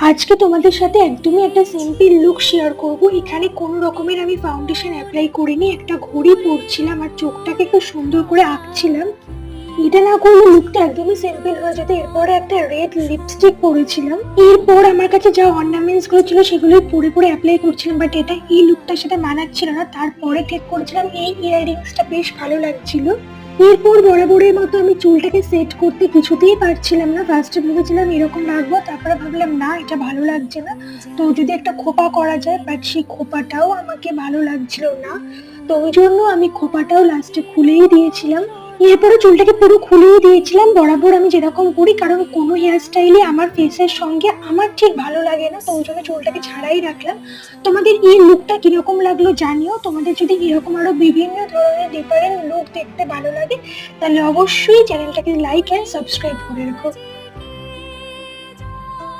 আজকে তোমাদের সাথে একদমই একটা সিম্পল লুক শেয়ার করব। এখানে কোনো রকমের আমি ফাউন্ডেশন অ্যাপ্লাই করিনি, একটা ঘড়ি পরছিলাম আর চোখটাকে খুব সুন্দর করে আঁকছিলাম। এটা না করলে লুকটা একদমই সিম্পল হয়ে যেত। এরপরে একটা রেড লিপস্টিক পরেছিলাম, এরপর আমার কাছে যা অর্নামেন্টস গুলো ছিল সেগুলো পরে পরে অ্যাপ্লাই করছিলাম, বাট এটা এই লুকটার সাথে মানাচ্ছিল না। তারপরে ঠিক করেছিলাম এই ইয়াররিংসটা বেশ ভালো লাগছিল। এরপর বরাবরের মতো আমি চুলটাকে সেট করতে কিছুতেই পারছিলাম না। ফার্স্টে ভেবেছিলাম এরকম রাখবো, তারপরে ভাবলাম না, এটা ভালো লাগছে না, তো যদি একটা খোপা করা যায়, বাট সেই খোপাটাও আমাকে ভালো লাগছিল না। তো ওই জন্য আমি খোপাটাও লাস্টে খুলেই দিয়েছিলাম। এরপরে চুলটাকে পুরো খুলেই দিয়েছিলাম বরাবর আমি যেরকম করি, কারণ কোনো হেয়ার স্টাইলে আমার ফেসের সঙ্গে আমার ঠিক ভালো লাগে না, তো ওই জন্য চুলটাকে ছাড়াই রাখলাম। তোমাদের এই লুকটা কিরকম লাগলো জানিও। তোমাদের যদি এরকম আরো বিভিন্ন ধরনের ডিফারেন্ট লুক দেখতে ভালো লাগে, তাহলে অবশ্যই চ্যানেলটাকে লাইক এন্ড সাবস্ক্রাইব করে রাখো।